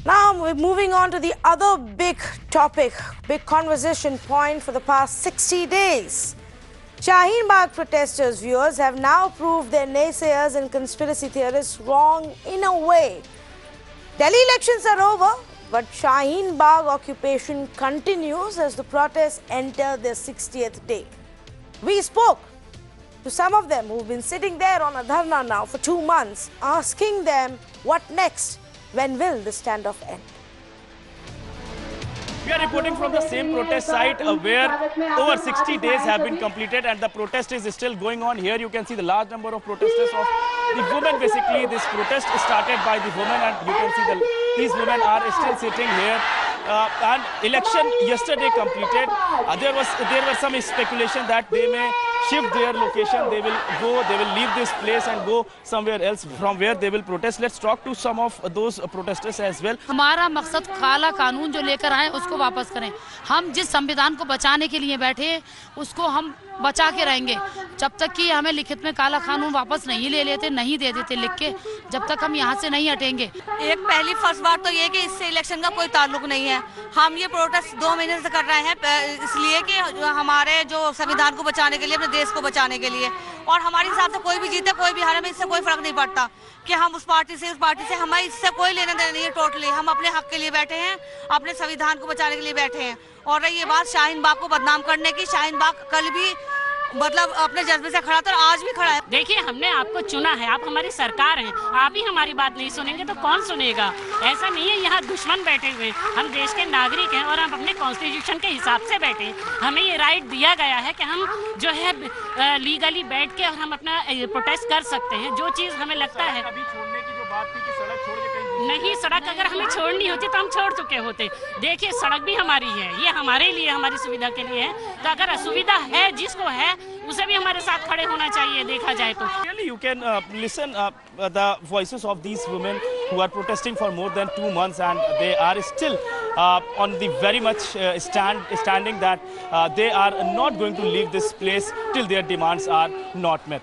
Now we're moving on to the other big topic, big conversation point for the past 60 days. Shaheen Bagh protesters' viewers have now proved their naysayers and conspiracy theorists wrong in a way. Delhi elections are over, but Shaheen Bagh occupation continues as the protests enter their 60th day. We spoke to some of them who've been sitting there on a dharna now for 2 months, asking them what next, when will the standoff end? We are reporting from the same protest site where over 60 days have been completed and the protest is still going on. Here you can see the large number of protesters of the women. Basically, this protest started by the women and you can see these women are still sitting here. And election yesterday completed. There were some speculation that they may shift their location. They will leave this place and go somewhere else from where they will protest. Let's talk to some of those protesters as well. हमारा मकसद काला कानून जो लेकर आए उसको वापस करें. हम जिस संविधान को बचाने के लिए बैठे उसको हम बचा के रहेंगे जब तक कि हमें लिखित में काला कानून वापस नहीं ले लेते, नहीं दे देते लिख के, जब तक हम यहाँ से नहीं हटेंगे. पहली फर्स्ट बात तो ये कि इससे इलेक्शन का कोई ताल्लुक नहीं है. हम ये प्रोटेस्ट 2 महीने से कर रहे हैं इसलिए कि हमारे जो संविधान को बचाने के लिए, अपने देश को बचाने के लिए. और हमारे हिसाब से कोई भी जीते कोई भी हारे, में इससे कोई फर्क नहीं पड़ता कि हम उस पार्टी से हमें इससे कोई लेना देना नहीं है. टोटली हम अपने हक के लिए बैठे हैं, अपने संविधान को बचाने के लिए बैठे हैं. और रही ये बात शाहीन बाग को बदनाम करने की, शाहीन बाग कल भी मतलब अपने जज्बे से खड़ा था और आज भी खड़ा है. देखिए, हमने आपको चुना है, आप हमारी सरकार हैं, आप ही हमारी बात नहीं सुनेंगे तो कौन सुनेगा? ऐसा नहीं है यहाँ दुश्मन बैठे हुए, हम देश के नागरिक हैं और हम अपने कॉन्स्टिट्यूशन के हिसाब से बैठे हैं. हमें ये राइट दिया गया है कि हम जो है लीगली बैठ के और हम अपना प्रोटेस्ट कर सकते हैं. जो चीज़ हमें लगता है नहीं, सड़क अगर हमें छोड़नी होती तो हम छोड़ चुके होते. देखिए, सड़क भी हमारी है, ये हमारे लिए, हमारी सुविधा के लिए है. तो अगर असुविधा है जिसको है उसे भी हमारे साथ खड़े होना चाहिए देखा जाए तो. Really, you can listen the voices of these women who are protesting for more than 2 months and they are still on the very much standing that they are not going to leave this place till their demands are not met.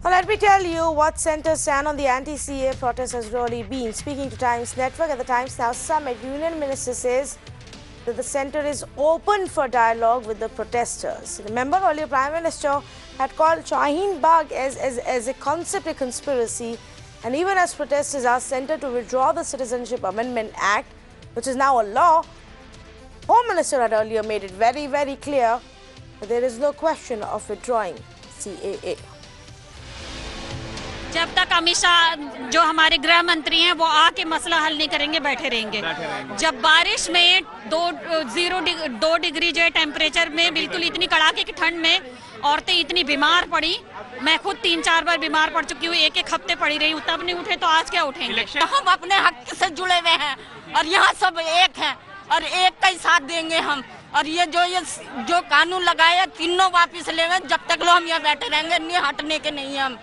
Well, let me tell you what centre stand on the anti-CA protest has really been. Speaking to Times Network at the Times Now Summit, Union Minister says that the centre is open for dialogue with the protesters. Remember, earlier Prime Minister had called Shaheen Bagh as a concept, a conspiracy, and even as protesters asked centre to withdraw the Citizenship Amendment Act, which is now a law. Home Minister had earlier made it very, very clear that there is no question of withdrawing CAA. जब तक अमित शाह जो हमारे गृह मंत्री हैं वो आके मसला हल नहीं करेंगे, बैठे रहेंगे. जब बारिश में 2 डिग्री जो है टेम्परेचर में, बिल्कुल इतनी कड़ाके की ठंड में औरतें इतनी बीमार पड़ी. मैं खुद 3-4 बार बीमार पड़ चुकी हूँ, एक हफ्ते पड़ी रही हूँ, तब नहीं उठे तो आज क्या उठेंगे? हम अपने हक से जुड़े हुए हैं और यहाँ सब एक हैं और एक का ही साथ देंगे हम. और ये जो कानून लगाया तीनों वापिस लेंगे जब तक लोग हम यहाँ बैठे रहेंगे, नहीं हटने के नहीं हम.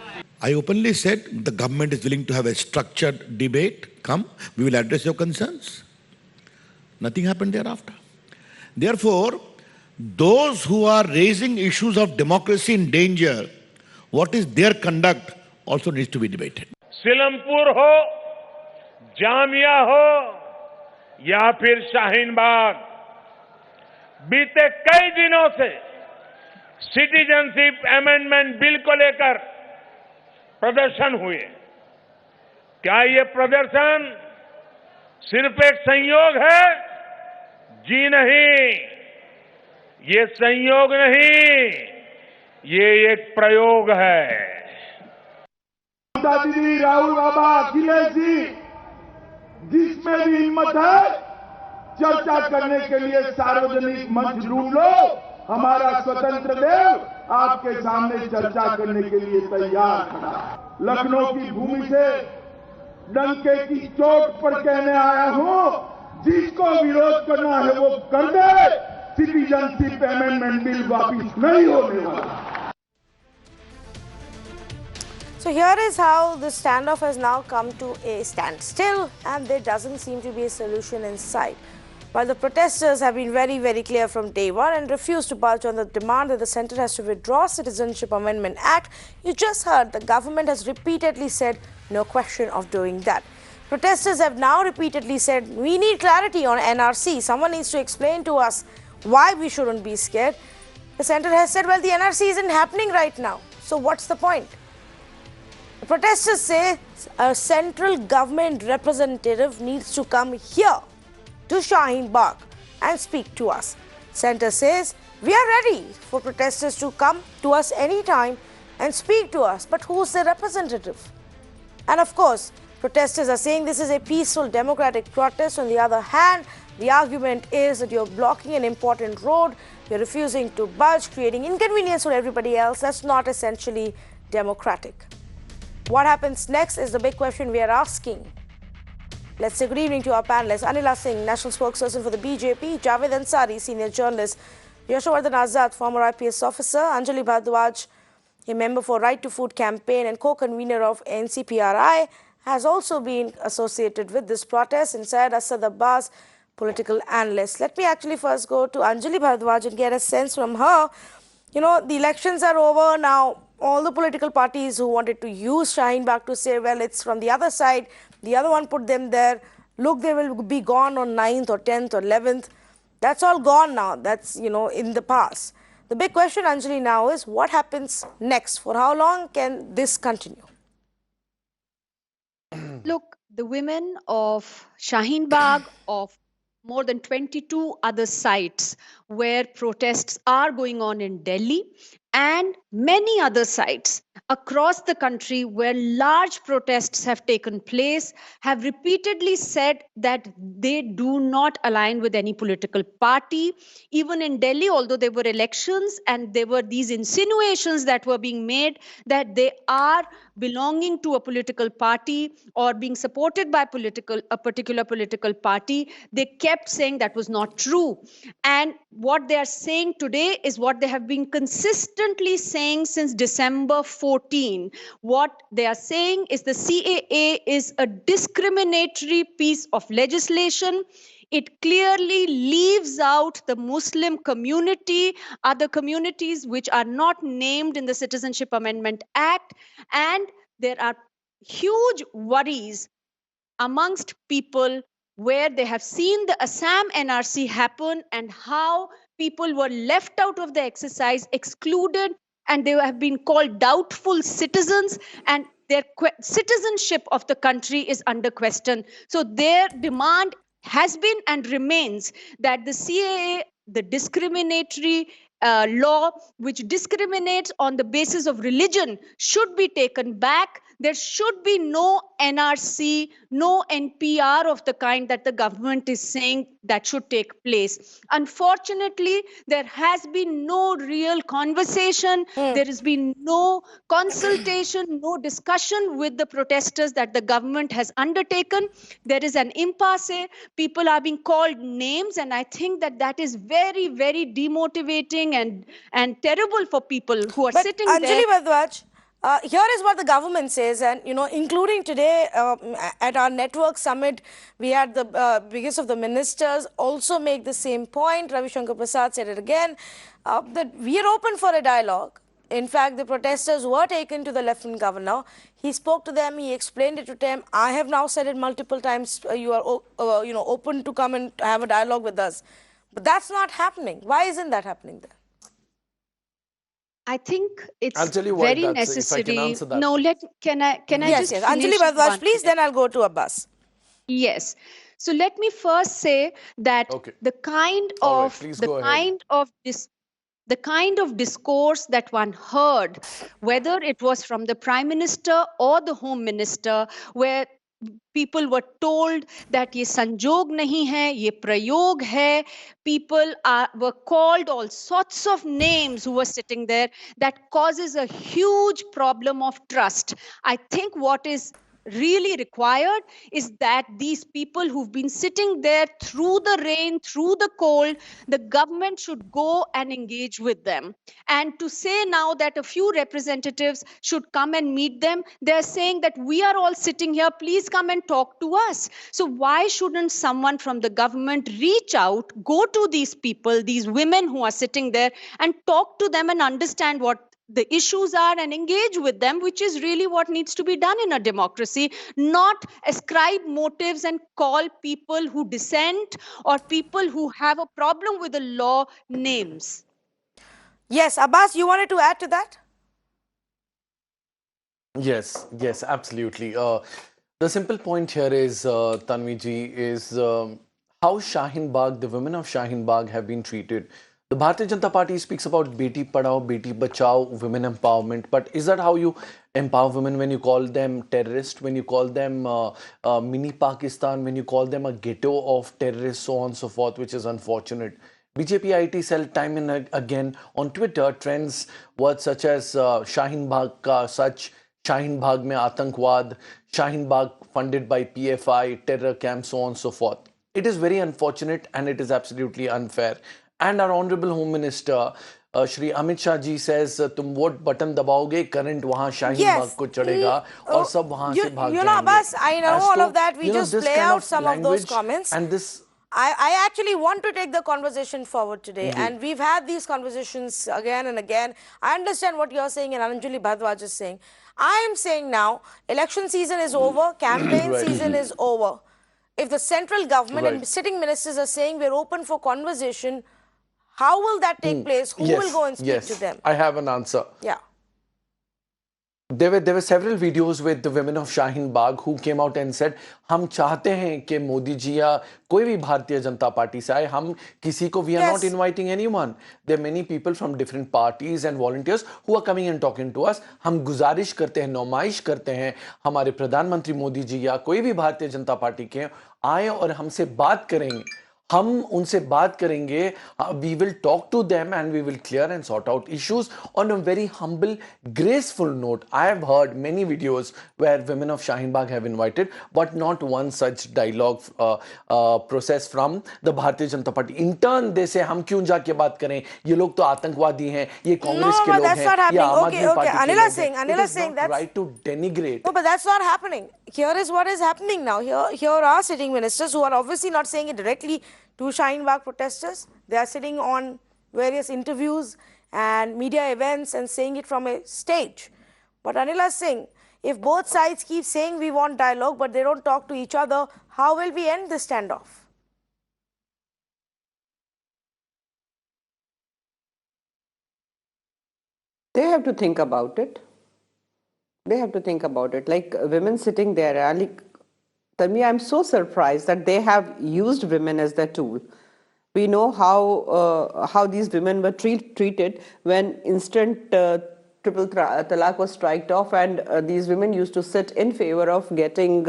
I openly said the government is willing to have a structured debate. Come, we will address your concerns. Nothing happened thereafter. Therefore, those who are raising issues of democracy in danger, what is their conduct also needs to be debated. Seelampur हो, जामिया हो या फिर शाहीन बाग, बीते कई दिनों से citizenship amendment bill को लेकर प्रदर्शन हुए. क्या ये प्रदर्शन सिर्फ एक संयोग है? जी नहीं, ये संयोग नहीं, ये एक प्रयोग है. दीदी, राहुल बाबा, अखिलेश जी, जिसमें भी हिम्मत है चर्चा करने के लिए सार्वजनिक मंच ढूंढ लो. हमारा स्वतंत्र देव आपके सामने चर्चा करने के लिए तैयार खड़ा है. लखनऊ की भूमि से डंके की चोट पर कहने आया हूं, जिसको विरोध करना है वो कर दे. सिटीजनशिप अमेंडमेंट बिल वापिस नहीं होने वाला. So here is how the standoff has now come to a standstill, and there doesn't seem to be a solution in sight. While the protesters have been very, very clear from day one and refused to budge on the demand that the centre has to withdraw Citizenship Amendment Act, you just heard the government has repeatedly said no question of doing that. Protesters have now repeatedly said we need clarity on NRC. Someone needs to explain to us why we shouldn't be scared. The centre has said, well, the NRC isn't happening right now. So what's the point? The protesters say a central government representative needs to come here to Shaheen Bagh and speak to us. Centre says we are ready for protesters to come to us anytime and speak to us. But who's the representative? And of course, protesters are saying this is a peaceful democratic protest. On the other hand, the argument is that you're blocking an important road, you're refusing to budge, creating inconvenience for everybody else. That's not essentially democratic. What happens next is the big question we are asking. Let's say good evening to our panelists. Anila Singh, National Spokesperson for the BJP. Javed Ansari, Senior Journalist. Yashovardhan Azad, former IPS Officer. Anjali Bhardwaj, a member for Right to Food Campaign and co-convener of NCPRI, has also been associated with this protest. And Syed Asad Abbas, political analyst. Let me actually first go to Anjali Bhardwaj and get a sense from her. You know, the elections are over now. All the political parties who wanted to use Shaheen Bagh to say, well, it's from the other side, the other one put them there. Look, they will be gone on 9th or 10th or 11th. That's all gone now. That's, you know, in the past. The big question, Anjali, now is what happens next? For how long can this continue? Look, the women of Shaheen Bagh, of more than 22 other sites where protests are going on in Delhi, and many other sites across the country where large protests have taken place, have repeatedly said that they do not align with any political party. Even in Delhi, although there were elections and there were these insinuations that were being made that they are belonging to a political party or being supported by a particular political party, they kept saying that was not true. And what they are saying today is what they have been consistently saying since December 14. What they are saying is the CAA is a discriminatory piece of legislation. It clearly leaves out the Muslim community, other communities which are not named in the Citizenship Amendment Act, and there are huge worries amongst people where they have seen the Assam NRC happen and how people were left out of the exercise, excluded, and they have been called doubtful citizens, and their citizenship of the country is under question. So their demand has been and remains that the CAA, the discriminatory law which discriminates on the basis of religion, should be taken back. There should be no NRC, no NPR of the kind that the government is saying that should take place. Unfortunately, there has been no real conversation. There has been no consultation, no discussion with the protesters that the government has undertaken. There is an impasse. People are being called names, and I think that that is very, very demotivating and terrible for people who are sitting there. Anjali Bhardwaj, here is what the government says, and including today at our network summit, we had the biggest of the ministers also make the same point. Ravi Shankar Prasad said it again, that we are open for a dialogue. In fact, the protesters were taken to the Lieutenant Governor. He spoke to them. He explained it to them. I have now said it multiple times. You are, open to come and have a dialogue with us. But that's not happening. Why isn't that happening there? I think it's I'll tell you why very that's, necessary. if I can answer that. No, can I yes, just yes. Anjali Bhardwaj, please, then I'll go to Abbas. Yes. So let me first say that the kind of discourse that one heard, whether it was from the Prime Minister or the Home Minister, where people were told that ye sanjog nahi hai, ye prayog hai, people were called all sorts of names who were sitting there, that causes a huge problem of trust. I think what is really required is that these people who've been sitting there through the rain, through the cold, the government should go and engage with them. And to say now that a few representatives should come and meet them, they're saying that we are all sitting here, please come and talk to us. So why shouldn't someone from the government reach out, go to these people, these women who are sitting there, and talk to them and understand what the issues are and engage with them, which is really what needs to be done in a democracy, not ascribe motives and call people who dissent or people who have a problem with the law names. Yes, Abbas, you wanted to add to that? Yes, yes, absolutely. The simple point here is, Tanvi ji, is how Shaheen Bagh, the women of Shaheen Bagh have been treated. The Bharatiya Janata Party speaks about Beti Padhao, Beti Bachao, women empowerment. But is that how you empower women, when you call them terrorists, when you call them mini Pakistan, when you call them a ghetto of terrorists, so on and so forth, which is unfortunate. BJP IT cell time and again on Twitter trends words such as Shaheen Bagh ka such, Shaheen Bagh mein Atankwad, Shaheen Bagh funded by PFI, terror camp, so on and so forth. It is very unfortunate and it is absolutely unfair. And our Honorable Home Minister, Shri Amit Shah ji says, तुम vote button दबाओगे, current वहाँ शाहीन बाग को चढ़ेगा और सब वहाँ से भाग You know, Abbas, I know all of that. We just play out some of those language comments. And this, I actually want to take the conversation forward today. And we've had these conversations again and again. I understand what you're saying and Anjali Bhardwaj is saying. I am saying now, election season is over, campaign season is over. If the central government and sitting ministers are saying we're open for conversation, how will that take place? Who will go and speak to them? I have an answer. Yeah. There were several videos with the women of Shaheen Bagh who came out and said, हम चाहते हैं कि मोदी जी या कोई भी Bharatiya Janata party से आए, हम किसी को, we are not inviting anyone. There are many people from different parties and volunteers who are coming and talking to us. हम गुजारिश करते हैं, नुमाइश करते हैं, हमारे प्रधानमंत्री मोदी जी या कोई भी भारतीय जनता पार्टी के आए और हमसे बात करेंगे. हम उनसे बात करेंगे. We will talk to them and we will clear and sort out issues on a very humble, graceful note. I have heard many videos where women of Shaheen Bagh have invited, but not one such dialogue process from the Bharatiya Janata Party. In turn, they say, हम क्यों जाके बात करें? ये लोग तो आतंकवादी हैं, ये कांग्रेस के लोग हैं, ये आम आदमी पार्टी के लोग हैं. Anila Singh, that's right to denigrate. No, but that's not happening. Here is what is happening now. Here are sitting ministers who are obviously not saying it directly to Shaheen Bagh protesters. They are sitting on various interviews and media events and saying it from a stage. But Anila Singh, if both sides keep saying we want dialogue but they don't talk to each other, how will we end this standoff? They have to think about it. They have to think about it. Like women sitting there, like, Tanvi, I'm so surprised that they have used women as their tool. We know how these women were treated when instant triple talaq was striked off, and these women used to sit in favor of getting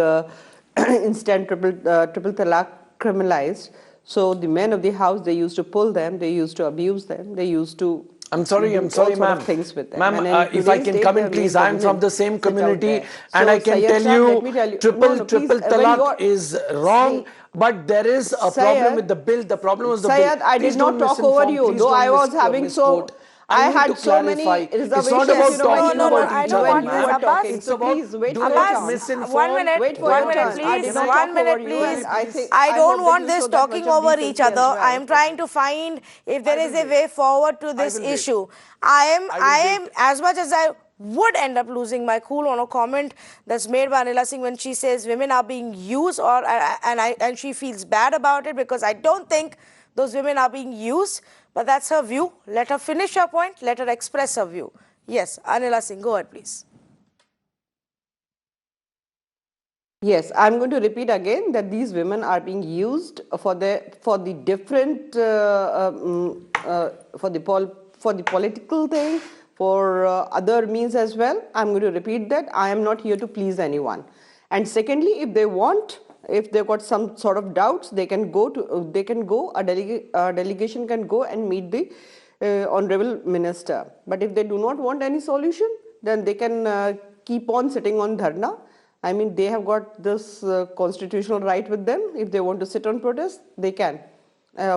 instant triple talaq criminalized. So the men of the house, they used to pull them, they used to abuse them, they used to I'm sorry, ma'am. Ma'am, if I can come in, please. I'm from the same community, and I can tell you, triple talaq is wrong. But there is a problem with the bill. The problem was the bill. Syed, I did not talk over you, though I was having so. I had so many reservations. It's not about talking about each other, ma'am. It's about misinform. One minute, please. 1 minute, please. I don't want this talking over each other. I am trying to find if there is a way forward to this issue. I am, as much as I would end up losing my cool on a comment that's made by Anila Singh when she says women are being used, and she feels bad about it, because I don't think those women are being used. But that's her view. Let her finish her point. Let her express her view. Yes, Anila Singh, go ahead, please. Yes, I'm going to repeat again that these women are being used for the different for the political thing, for other means as well. I'm going to repeat that I am not here to please anyone. And secondly, if they want, if they've got some sort of doubts, they can go, a delegation can go and meet the Honorable Minister. But if they do not want any solution, then they can keep on sitting on dharna I mean, they have got this constitutional right with them. If they want to sit on protest, they can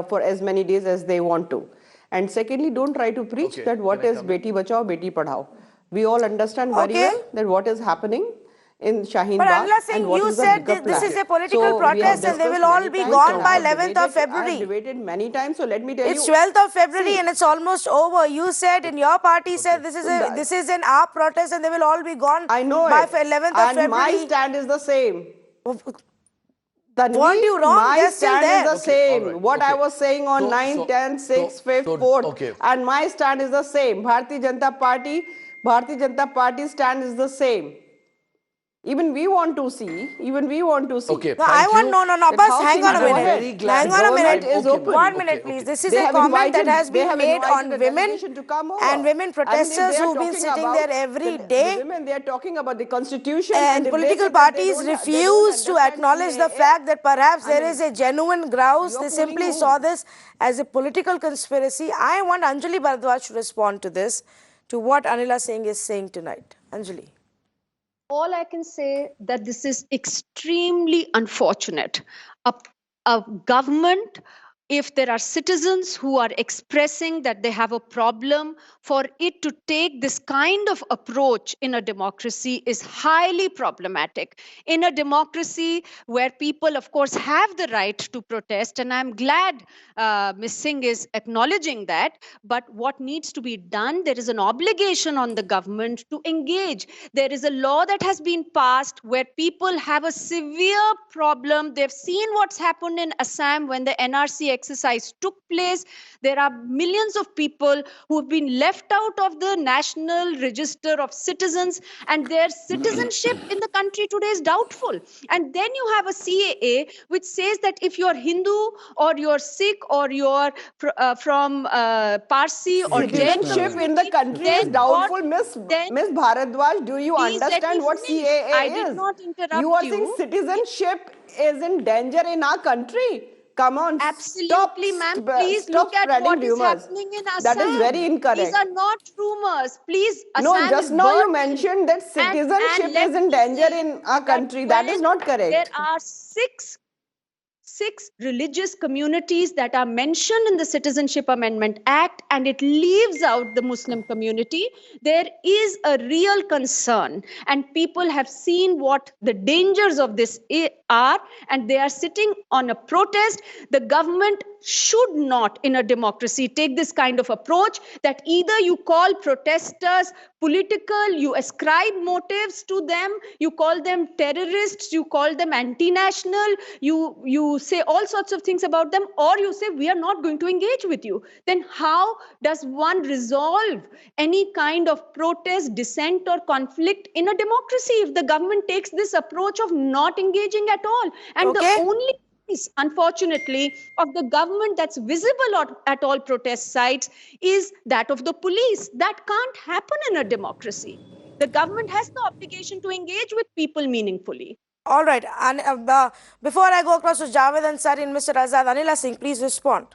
for as many days as they want to. And secondly, don't try to preach that what is Beti Bachao, Beti Padhao. We all understand very well that what is happening in Shaheen But Bagh Anila and Singh, what you is the said bigger this plan. is a political So we have protest and they will discussed all many be times, gone by I have 11th of debated- I have February. debated many times, so let me tell It's you. 12th of February and it's almost over. You said in your party said this is an our protest and they will all be gone I know by it. 11th of And February. my stand is the same. Weren't Tanvi, you wrong? my They're still stand is there. the same. What I was saying on 9, 10, 6, 5th, 4th, and my stand is the same. Bharatiya Janata Party stand is the same. Even we want to see. Okay, No, I thank want, you. no, that Abbas, how hang things on a go minute. ahead. Hang The on a government minute. is open. 1 minute, please. This is They a have comment that invited- has they been have made on invited a women delegation to come over. and women I mean, if protesters they are who've been talking sitting about there every the day. women, they are talking about the constitution. And if they political say that parties they don't refuse to understand acknowledge the CAA, fact that perhaps I there mean, is a genuine grouse. you're They fooling simply whom? saw this as a political conspiracy. I want Anjali Bharadwaj to respond to this, to what Anila Singh is saying tonight. Anjali. All I can say that this is extremely unfortunate. A government, if there are citizens who are expressing that they have a problem, for it to take this kind of approach in a democracy is highly problematic. In a democracy where people, of course, have the right to protest, and I'm glad Ms. Singh is acknowledging that, but what needs to be done, there is an obligation on the government to engage. There is a law that has been passed where people have a severe problem. They've seen what's happened in Assam when the NRC exercise took place. There are millions of people who have been left out of the National Register of Citizens, and their citizenship in the country today is doubtful. And then you have a CAA which says that if you're Hindu or you're Sikh or you're from Parsi or Jain Citizenship in the country is doubtful. Miss Bharadwaj, do you understand what CAA I is? did not interrupt You are saying citizenship is in danger in our country. Come on, absolutely, ma'am. Please stop look at spreading what is rumors. happening in Assam. That is very incorrect. These are not rumors. Please, No, Assam just is now you burning. mentioned that citizenship let is in me danger say in our country. That is not correct. There are six religious communities that are mentioned in the Citizenship Amendment Act, and it leaves out the Muslim community. There is a real concern, and people have seen what the dangers of this are, and they are sitting on a protest. The government should not, in a democracy, take this kind of approach that either you call protesters political, you ascribe motives to them, you call them terrorists, you call them anti-national, you say all sorts of things about them, or you say we are not going to engage with you. Then how does one resolve any kind of protest, dissent or conflict in a democracy if the government takes this approach of not engaging at all? And the only piece, unfortunately, of the government that's visible at all protest sites is that of the police. That can't happen in a democracy. The government has the obligation to engage with people meaningfully. All right. And before I go across to Javed Ansari and Mr. Azad, Anila Singh, please respond.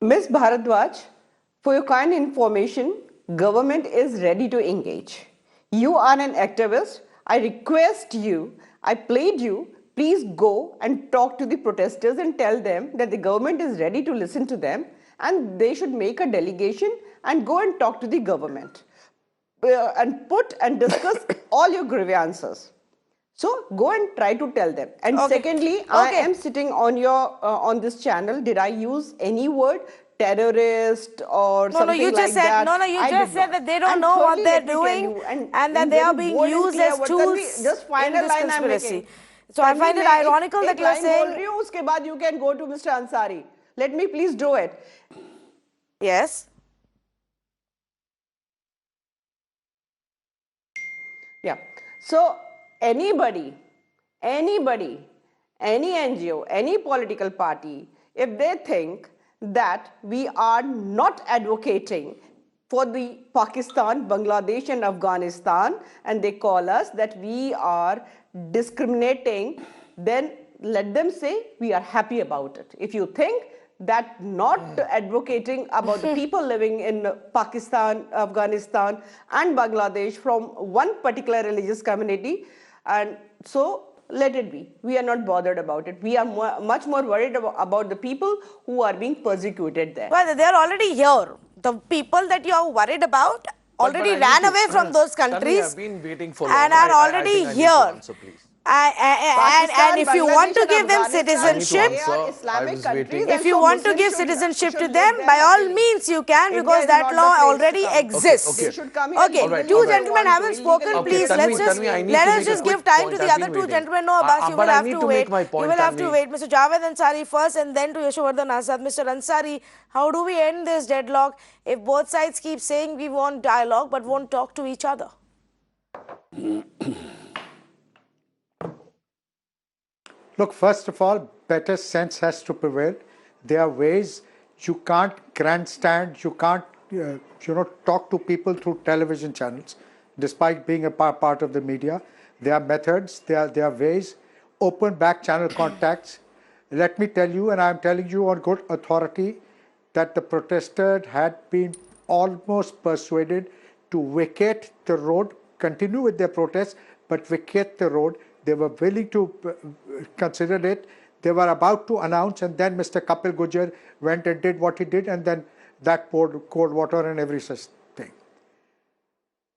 Ms. Bharadwaj, for your kind information, government is ready to engage. You are an activist. I request you, I plead you, please go and talk to the protesters and tell them that the government is ready to listen to them and they should make a delegation and go and talk to the government and put and discuss all your grievances. So go and try to tell them. And secondly, I am sitting on your on this channel. Did I use any word terrorist or something you just like said, that? No, you just said that they don't know what they're doing and that they are being used as tools just final in this line I'm conspiracy. making. So I find it ironical that you're saying. Uske baad you can go to Mr. Ansari. Let me please do it. Yes. Yeah. So anybody, any NGO, any political party, if they think that we are not advocating for the Pakistan, Bangladesh and Afghanistan, and they call us that we are discriminating, then let them say we are happy about it. If you think that not advocating about the people living in Pakistan, Afghanistan and Bangladesh from one particular religious community. And so let it be. We are not bothered about it. We are much more worried about the people who are being persecuted there. Well, they are already here. The people that you are worried about already ran away from those countries. I've been waiting for and are already here. And if you want to give them citizenship, if you want to give citizenship to them, by all means you can, because that law already exists. Okay, two gentlemen haven't spoken. Please, let us just give time to the other two gentlemen. No, Abbas, you will have to wait. You will have to wait. Mr. Javed Ansari first, and then to Yashovardhan Azad. Mr. Ansari, how do we end this deadlock if both sides keep saying we want dialogue but won't talk to each other? Look, first of all, better sense has to prevail. There are ways you can't grandstand, you can't, talk to people through television channels, despite being a part of the media. There are methods, there are ways, open back channel contacts. Let me tell you, and I'm telling you on good authority, that the protesters had been almost persuaded to vacate the road, continue with their protests, but vacate the road. They were willing to consider it. They were about to announce, and then Mr. Kapil Gujjar went and did what he did, and then that poured cold water and every such thing.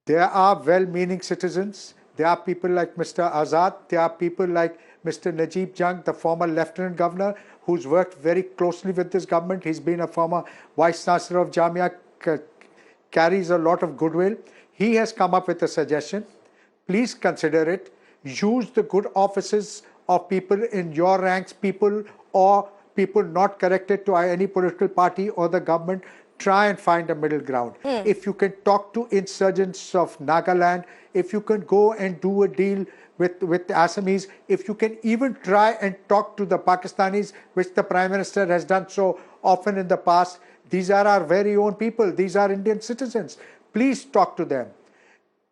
There are well-meaning citizens. There are people like Mr. Azad. There are people like Mr. Najib Jung, the former Lieutenant Governor, who's worked very closely with this government. He's been a former Vice Chancellor of Jamia, carries a lot of goodwill. He has come up with a suggestion. Please consider it. Use the good offices of people in your ranks, people or people not connected to any political party or the government. Try and find a middle ground. If you can talk to insurgents of Nagaland, if you can go and do a deal with Assamese, if you can even try and talk to the Pakistanis, which the Prime Minister has done so often in the past. These are our very own people. These are Indian citizens. Please talk to them.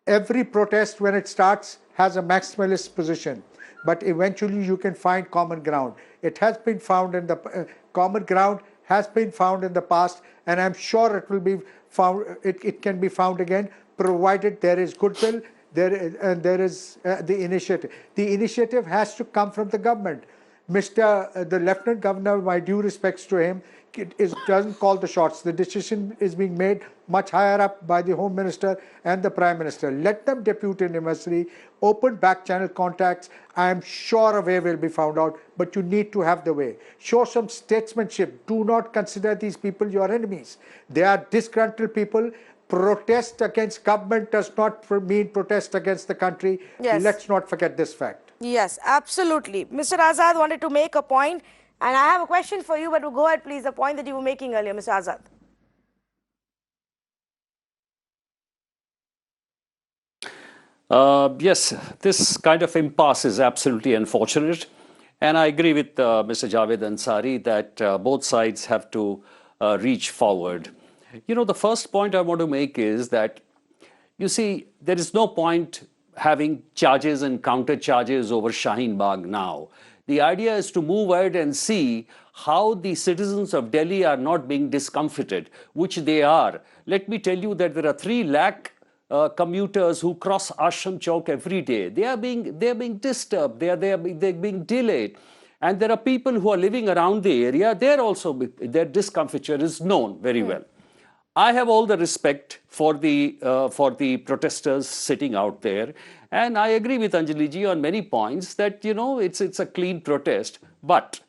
Every protest, when it starts, has a maximalist position, but eventually you can find common ground. It has been found in the common ground has been found in the past, and I'm sure it will be found. It can be found again, provided there is goodwill. There is the initiative. The initiative has to come from the government. The Lieutenant Governor, my due respects to him, doesn't call the shots. The decision is being made much higher up by the Home Minister and the Prime Minister. Let them depute an emissary, open back channel contacts. I am sure a way will be found out, but you need to have the way. Show some statesmanship. Do not consider these people your enemies. They are disgruntled people. Protest against government does not mean protest against the country. Yes. Let's not forget this fact. Yes, absolutely. Mr. Azad wanted to make a point, and I have a question for you, but go ahead, please, the point that you were making earlier, Mr. Azad. Yes, this kind of impasse is absolutely unfortunate. And I agree with Mr. Javed Ansari that both sides have to reach forward. You know, the first point I want to make is that, you see, there is no point having charges and counter charges over Shaheen Bagh now. The idea is to move ahead and see how the citizens of Delhi are not being discomfited, which they are. Let me tell you that there are 3 lakh commuters who cross Ashram Chowk every day. They are being disturbed. They're being delayed. And there are people who are living around the area. Their discomfiture is known very well. I have all the respect for the protesters sitting out there, and I agree with Anjali ji on many points that, you know, it's a clean protest. But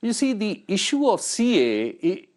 you see, the issue of CA,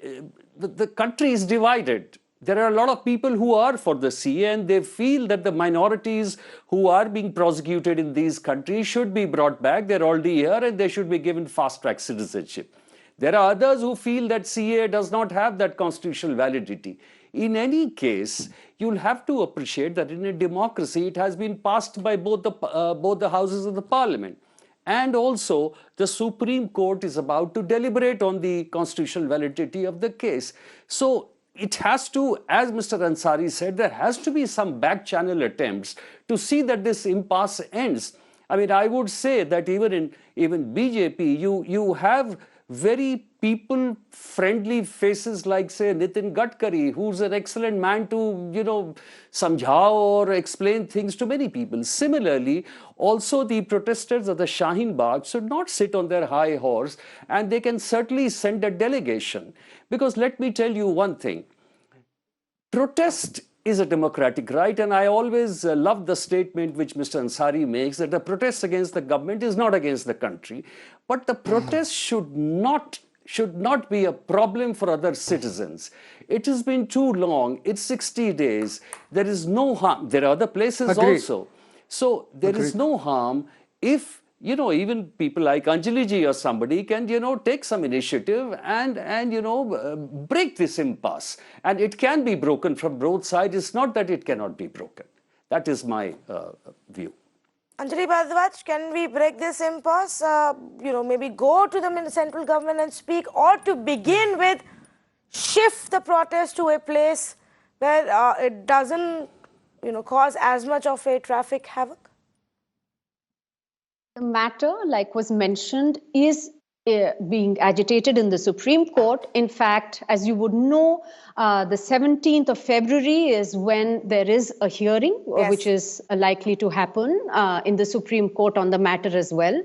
the country is divided. There are a lot of people who are for the CA, and they feel that the minorities who are being prosecuted in these countries should be brought back. They're already here, and they should be given fast-track citizenship. There are others who feel that CA does not have that constitutional validity. In any case, you'll have to appreciate that in a democracy, it has been passed by both the houses of the parliament. And also, the Supreme Court is about to deliberate on the constitutional validity of the case. So it has to, as Mr. Ansari said, there has to be some back-channel attempts to see that this impasse ends. I mean, I would say that even BJP, you have very people-friendly faces like, say, Nitin Gadkari, who's an excellent man to, samjhao or explain things to many people. Similarly, also the protesters of the Shaheen Bagh should not sit on their high horse, and they can certainly send a delegation. Because let me tell you one thing. Protest is a democratic right, and I always love the statement which Mr. Ansari makes, that the protest against the government is not against the country, but the protest should not be a problem for other citizens. It has been too long. It's 60 days. There is no harm. There are other places also. So there is no harm if, even people like Anjali ji or somebody can, take some initiative and break this impasse. And it can be broken from both sides. It's not that it cannot be broken. That is my view. Anjali Bhardwaj, can we break this impasse? Maybe go to the central government and speak, or to begin with, shift the protest to a place where it doesn't, cause as much of a traffic havoc? The matter, like was mentioned, is being agitated in the Supreme Court. In fact, as you would know, the 17th of February is when there is a hearing, which is likely to happen in the Supreme Court on the matter as well.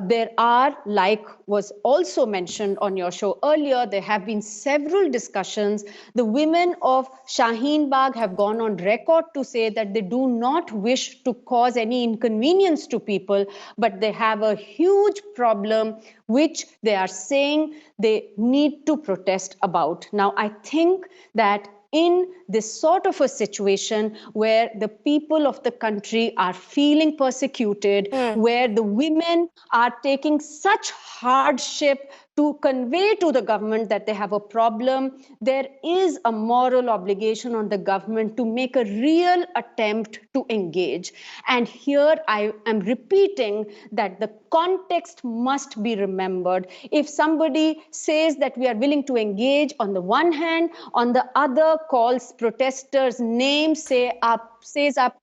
There are, like was also mentioned on your show earlier, there have been several discussions. The women of Shaheen Bagh have gone on record to say that they do not wish to cause any inconvenience to people, but they have a huge problem which they are saying they need to protest about. Now, I think that in this sort of a situation where the people of the country are feeling persecuted, where the women are taking such hardship to convey to the government that they have a problem, there is a moral obligation on the government to make a real attempt to engage. And here I am repeating that the context must be remembered. If somebody says that we are willing to engage on the one hand, on the other calls protesters' names, says up,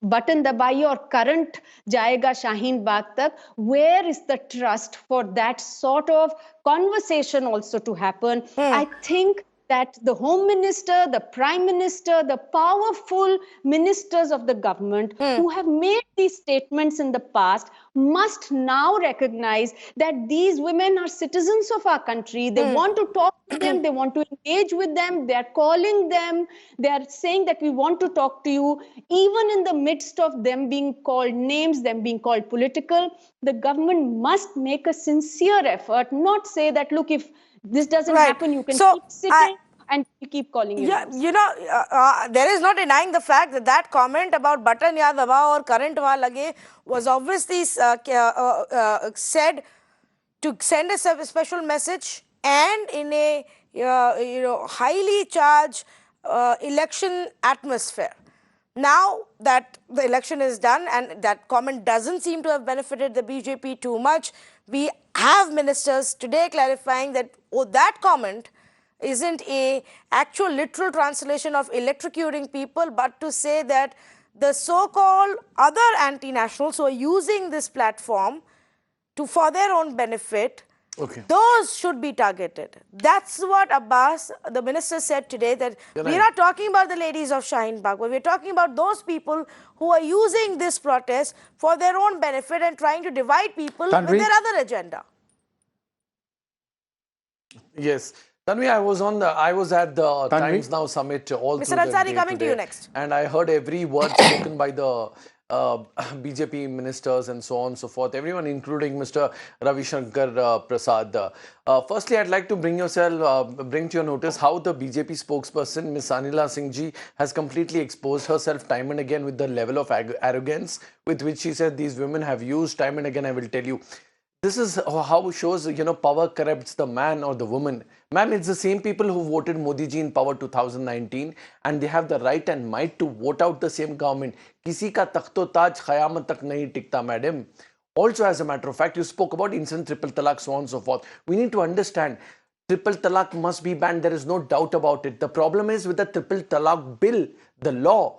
button dabaiye aur current jayega Shaheen Bagh tak, where is the trust for that sort of conversation also to happen? I think that the Home Minister, the Prime Minister, the powerful ministers of the government who have made these statements in the past must now recognize that these women are citizens of our country. They want to talk to them, they want to engage with them, they are calling them, they are saying that we want to talk to you. Even in the midst of them being called names, them being called political, the government must make a sincere effort, not say that, look, if this doesn't happen, you can keep sitting and keep calling you. There is no denying the fact that that comment about button ya dabao or current wa lage was obviously said to send a special message, and in a highly charged election atmosphere. Now that the election is done and that comment doesn't seem to have benefited the BJP too much, we have ministers today clarifying that that comment isn't a actual literal translation of electrocuting people, but to say that the so-called other anti-nationals who are using this platform for their own benefit, those should be targeted. That's what Abbas, the minister, said today, that we're not talking about the ladies of Shaheen Bagh, but we're talking about those people who are using this protest for their own benefit and trying to divide people with their other agenda. Yes. Tanvi, I was at the Times Now summit all through the day. Mr. Ansari, coming to you next. And I heard every word spoken by the BJP ministers and so on and so forth, everyone, including Mr. Ravi Shankar Prasad. Firstly, I'd like to bring to your notice how the BJP spokesperson, Ms. Anila Singh ji, has completely exposed herself time and again with the level of arrogance with which she said these women have used time and again. I will tell you, this is how it shows, power corrupts the man or the woman. Ma'am, it's the same people who voted Modi ji in power 2019, and they have the right and might to vote out the same government. Kisi ka takhto taj khayamat tak nahi tikta, madam. Also, as a matter of fact, you spoke about instant triple talaq, so on and so forth. We need to understand, triple talaq must be banned. There is no doubt about it. The problem is with the triple talaq bill, the law,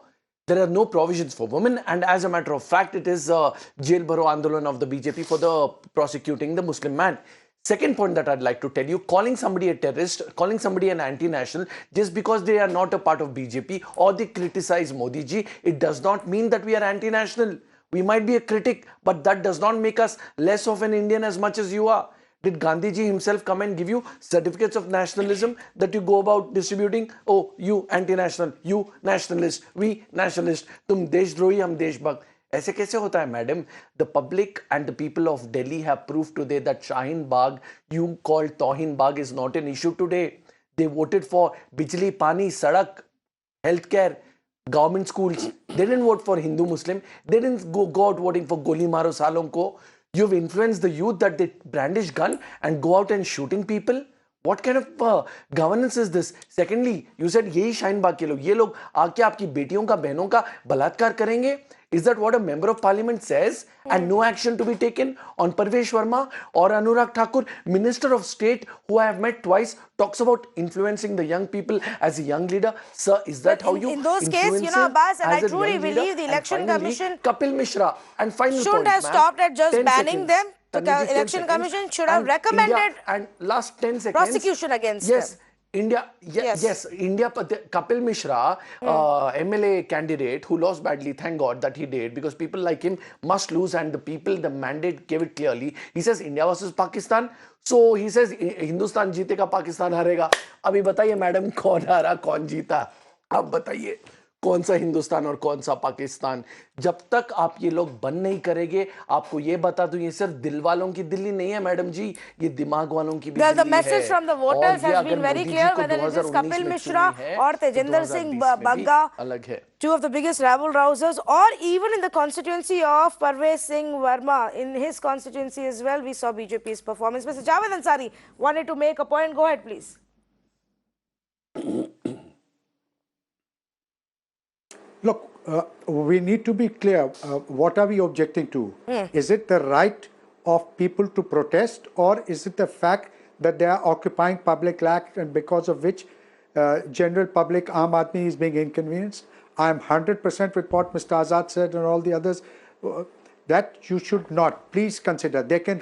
there are no provisions for women, and as a matter of fact, it is jail baro andolan of the BJP for the prosecuting the Muslim man. Second point that I'd like to tell you, calling somebody a terrorist, calling somebody an anti-national just because they are not a part of BJP or they criticize Modi ji, it does not mean that we are anti-national. We might be a critic, but that does not make us less of an Indian as much as you are. Did Gandhi ji himself come and give you certificates of nationalism that you go about distributing? Oh, you anti-national, you nationalist, we nationalist, tum deshdrahi, hum deshbhakt. ऐसे कैसे होता है madam? The public and the people of Delhi have proved today that Shaheen Bagh, you called Tohin Bagh, is not an issue today. They voted for Bijli, Pani, Sadak, healthcare, government schools. They didn't vote for Hindu Muslim. They didn't go out voting for Goli Maro Salon ko. You've influenced the youth that they brandish gun and go out and shooting people. What kind of governance is this? Secondly, you said यही शाहीन बाग के लोग, ये लोग आके आपकी बेटियों का बहनों का बलात्कार करेंगे. Is that what a member of parliament says? And no action to be taken on Parvesh Verma or Anurag Thakur, Minister of State, who I have met twice, talks about influencing the young people as a young leader. Sir, is that how you in those cases, Abbas, and I truly believe the election commission Kapil Mishra and final shouldn't have stopped at just banning them. The election commission should have recommended and last 10 seconds prosecution against them. India, India, Kapil Mishra, MLA candidate who lost badly, thank God that he did, because people like him must lose, and the people, the mandate gave it clearly. He says India versus Pakistan, so he says Hindustan जीतेगा, Pakistan हारेगा. अभी बताइए madam कौन हारा कौन जीता? आप बताइए कौन सा हिंदुस्तान और कौन सा पाकिस्तान? जब तक आप ये लोग बंद नहीं करेंगे, आपको ये बता दूं, ये सिर्फ दिल वालों की दिल्ली नहीं है मैडम जी, ये दिमाग वालों की भी दिल्ली है. The message from the voters has been very clear, whether it is Kapil Mishra or Tejinder Singh Bagga, two of the biggest rabble-rousers, or even in the constituency of Parvesh Singh Verma, in his constituency as well, we saw BJP's performance. Mr. Javed Ansari wanted to make a point. Go ahead, please. Look, we need to be clear. What are we objecting to? Is it the right of people to protest, or is it the fact that they are occupying public land and because of which general public, Aam Aadmi, is being inconvenienced? I am 100% with what Mr. Azad said and all the others, that you should not. Please consider. They can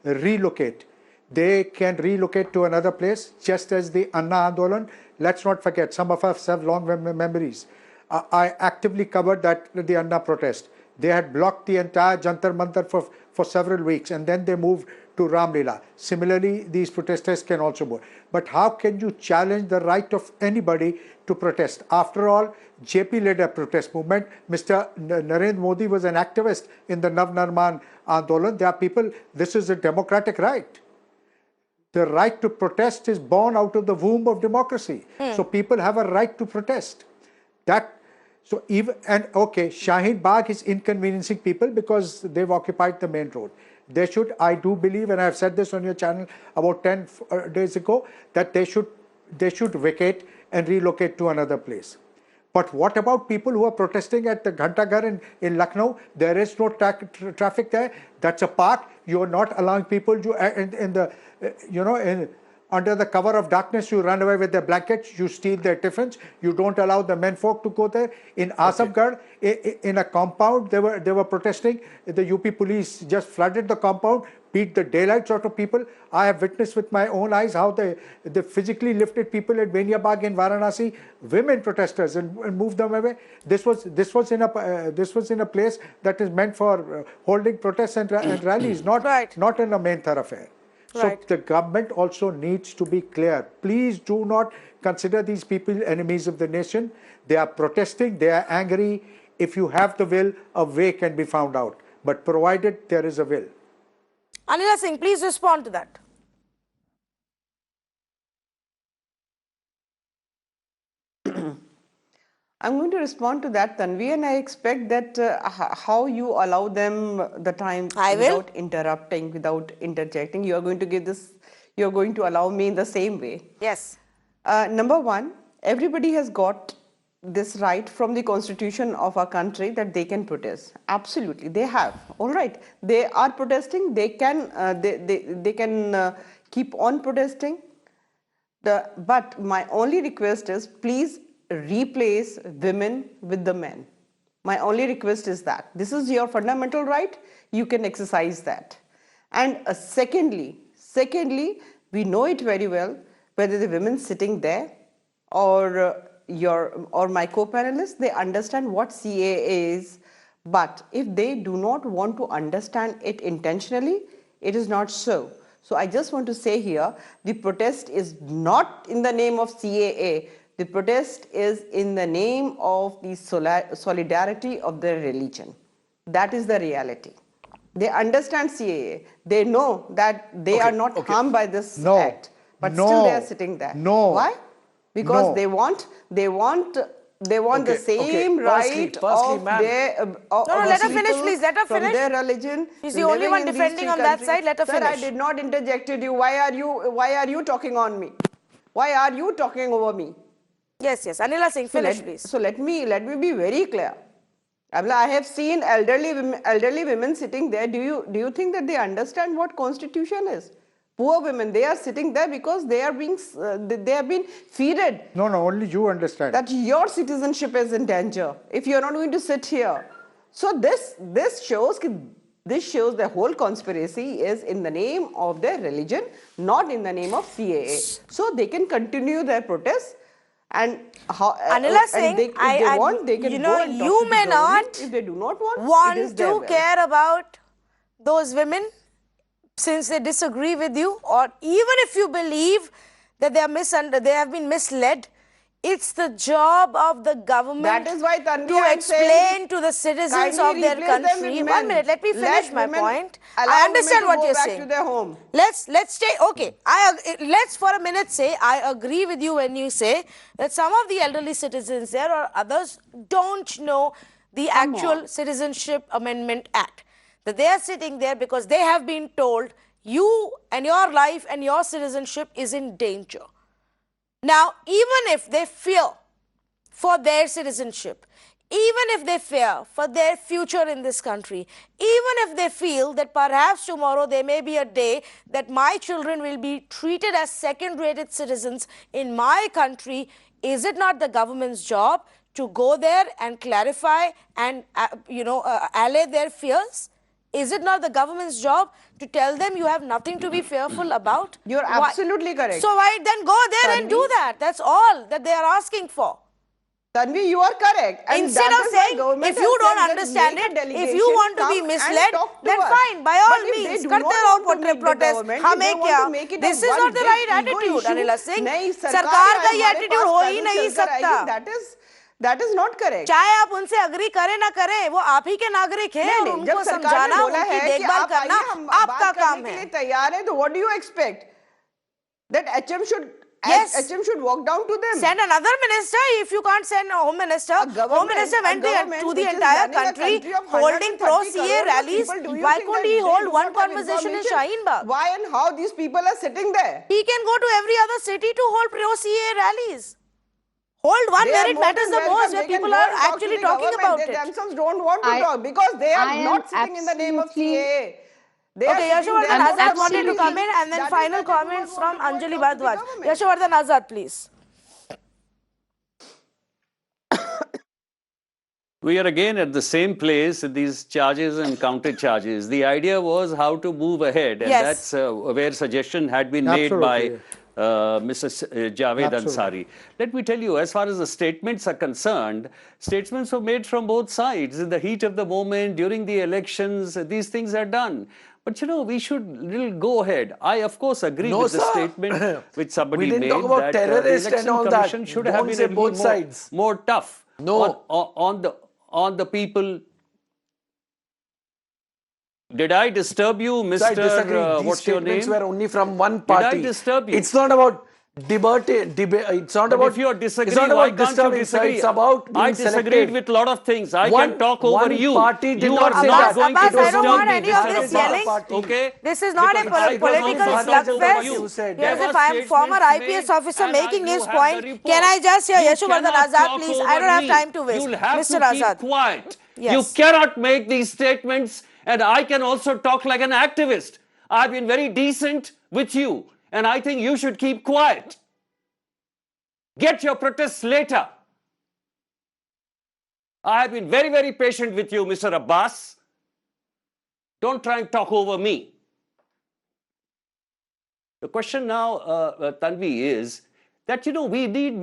relocate. They can relocate to another place, just as the Anna Andolan. Let's not forget, some of us have long memories. I actively covered the Anna protest. They had blocked the entire Jantar Mantar for several weeks, and then they moved to Ramlila. Similarly, these protesters can also move. But how can you challenge the right of anybody to protest? After all, JP led a protest movement. Mr. Narendra Modi was an activist in the Nav Nirman Andolan. There are people, this is a democratic right. The right to protest is born out of the womb of democracy. So people have a right to protest. Okay, Shaheen Bagh is inconveniencing people because they've occupied the main road. They should, I do believe, and I've said this on your channel about 10 days ago, that they should vacate and relocate to another place. But what about people who are protesting at the Ghantaghar in Lucknow? There is no traffic there. That's a park. You're not allowing people to, under the cover of darkness, you run away with their blankets, you steal their tiffins, you don't allow the menfolk to go there. In Azamgarh, in a compound, they were protesting. The UP police just flooded the compound, beat the daylights out of people. I have witnessed with my own eyes how they physically lifted people at Venia Bagh in Varanasi, women protesters, and moved them away. This was in a place that is meant for holding protests and rallies, not in a main thoroughfare. So the government also needs to be clear. Please do not consider these people enemies of the nation. They are protesting, they are angry. If you have the will, a way can be found out. But provided there is a will. Anila Singh, please respond to that. I'm going to respond to that, Tanvi, and I expect that how you allow them the time without interrupting, without interjecting, you are going to give this, you are going to allow me in the same way. Yes. Number one, everybody has got this right from the constitution of our country that they can protest. Absolutely, they have. All right, they are protesting. They can they can keep on protesting. But my only request is, please replace women with the men. My only request is that. This is your fundamental right. You can exercise that. And secondly, Secondly, we know it very well, whether the women sitting there or my co-panelists, they understand what CAA is. But if they do not want to understand it intentionally, it is not so. So I just want to say here, the protest is not in the name of CAA. The protest is in the name of the solidarity of their religion. That is the reality. They understand CAA. They know that they are not harmed by this act. But still they are sitting there. Why? Because they want the same right of their let her finish, please. Let her from finish. their religion. She's the only one defending on that side. Let her finish. Sir, I did not interject you. Why are you talking on me? Why are you talking over me? Yes. Anila Singh, finish, please. So let me be very clear. I have seen elderly women sitting there. Do you think that they understand what constitution is? Poor women, they are sitting there because they are being feeded. No, only you understand. That your citizenship is in danger if you are not going to sit here. So this shows the whole conspiracy is in the name of their religion, not in the name of CAA. So they can continue their protests. And Anila Singh, they can go and you may not if they do not want to care about those women since they disagree with you, or even if you believe that they have been misled. It's the job of the government that is why, Tanvi, to explain to the citizens of their country. 1 minute, let me finish my point. I understand what you're saying. To their home. Let's stay. Okay, let's for a minute say I agree with you when you say that some of the elderly citizens there or others don't know the actual Citizenship Amendment Act. That they are sitting there because they have been told you and your life and your citizenship is in danger. Now, even if they fear for their citizenship, even if they fear for their future in this country, even if they feel that perhaps tomorrow there may be a day that my children will be treated as second-rated citizens in my country, is it not the government's job to go there and clarify and, allay their fears? Is it not the government's job to tell them you have nothing to be fearful about? You're absolutely correct. So why then go there and do that? That's all that they are asking for. Tanvi, you are correct. And instead of saying, if you don't understand it, if you want to be misled, then fine, by all means, karte raho protest. Hame kya? This is not the right attitude, Anila Singh. Sarkar ka ye attitude ho hi nahi sakta. That is not correct. चाहे आप उनसे agree करें ना करें, वो आप ही के नागरिक हैं और उनको समझाना, उनकी देखभाल करना आपका काम है. तैयार है, तो what do you expect? That HM should walk down to them. Send another minister. If you can't send a home minister, home minister went to the entire country holding pro-CA rallies. Why couldn't he hold one conversation in Shaheen Bagh? Why and how these people are sitting there? He can go to every other city to hold pro-CA rallies. Hold one where it matters the most, where people are actually talking about it. They themselves don't want to talk because they are not sitting in the name of CAA. Okay, Yashovardhan Azad wanted to come in, and then final comments from Anjali Bhardwaj. Yashovardhan Azad, please. We are again at the same place, these charges and counter charges. The idea was how to move ahead, and that's where suggestion had been made by Mr. Javed Ansari. Let me tell you, as far as the statements are concerned, statements were made from both sides. In the heat of the moment, during the elections, these things are done. But we should go ahead. I, of course, agree with the statement which somebody made that the election commission should have been a little more tough on the people. Did I disturb you, Mr. I disagree. What's your name? These statements were only from one party. Did I disturb you? It's not about debate. It's not about. If you are disagreeing, why can't you disagree? It's about I disagreed with a lot of things. I can talk over you. Party did you not are say not that. going Abbas, to disturb I don't want me, any of Mr. this Abbas. yelling. Okay? This is not a political slugfest. Here's a former IPS officer making his point. Can I just hear Yashovardhan Azad, please? I don't have time to waste. Mr. Azad. Keep quiet. You cannot make these statements, and I can also talk like an activist. I've been very decent with you, and I think you should keep quiet. Get your protests later. I have been very, very patient with you, Mr. Abbas. Don't try and talk over me. The question now, Tanvi, is that, we need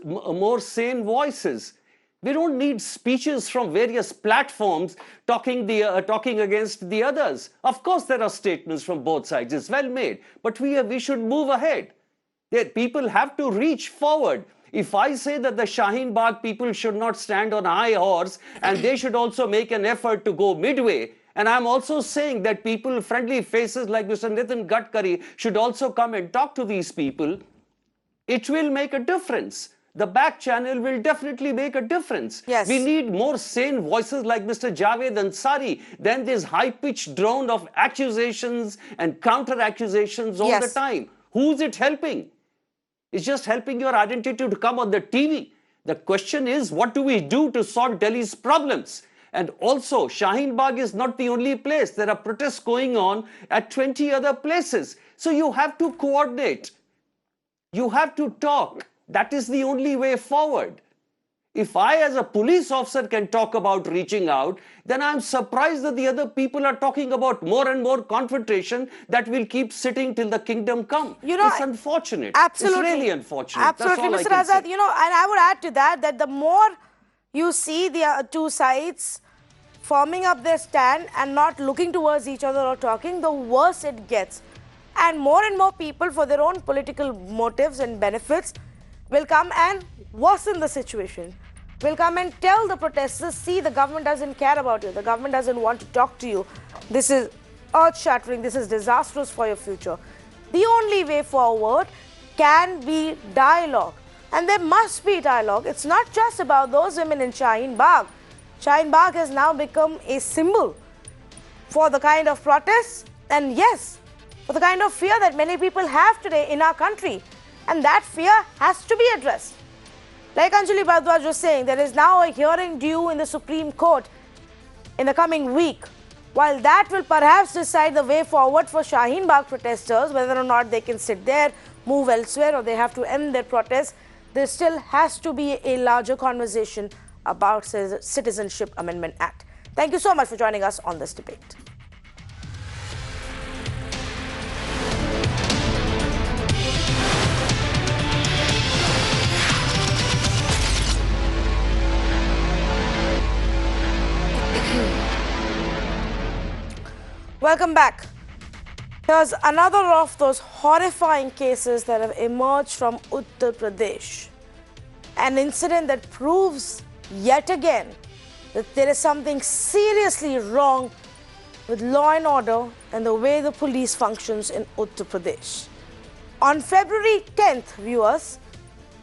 more sane voices. We don't need speeches from various platforms talking against the others. Of course, there are statements from both sides. It's well made. But we should move ahead. People have to reach forward. If I say that the Shaheen Bagh people should not stand on a high horse and they should also make an effort to go midway, and I'm also saying that people, friendly faces like Mr. Nitin Gadkari, should also come and talk to these people, it will make a difference. The back channel will definitely make a difference. Yes. We need more sane voices like Mr. Javed Ansari than this high-pitched drone of accusations and counter-accusations all the time. Who's it helping? It's just helping your identity to come on the TV. The question is, what do we do to solve Delhi's problems? And also, Shaheen Bagh is not the only place. There are protests going on at 20 other places. So you have to coordinate. You have to talk. That is the only way forward. If I, as a police officer, can talk about reaching out, then I'm surprised that the other people are talking about more and more confrontation that will keep sitting till the kingdom come. It's unfortunate. Absolutely. It's really unfortunate. Absolutely, Mr. Azad. And I would add to that the more you see the two sides forming up their stand and not looking towards each other or talking, the worse it gets. And more people, for their own political motives and benefits, will come and worsen the situation. Will come and tell the protesters, see, the government doesn't care about you. The government doesn't want to talk to you. This is earth-shattering. This is disastrous for your future. The only way forward can be dialogue. And there must be dialogue. It's not just about those women in Shaheen Bagh. Shaheen Bagh has now become a symbol for the kind of protests and, yes, for the kind of fear that many people have today in our country. And that fear has to be addressed. Like Anjali Bhardwaj was saying, there is now a hearing due in the Supreme Court in the coming week. While that will perhaps decide the way forward for Shaheen Bagh protesters, whether or not they can sit there, move elsewhere, or they have to end their protest, there still has to be a larger conversation about Citizenship Amendment Act. Thank you so much for joining us on this debate. Welcome back. Here's another of those horrifying cases that have emerged from Uttar Pradesh. An incident that proves yet again that there is something seriously wrong with law and order and the way the police functions in Uttar Pradesh. On February 10th, viewers,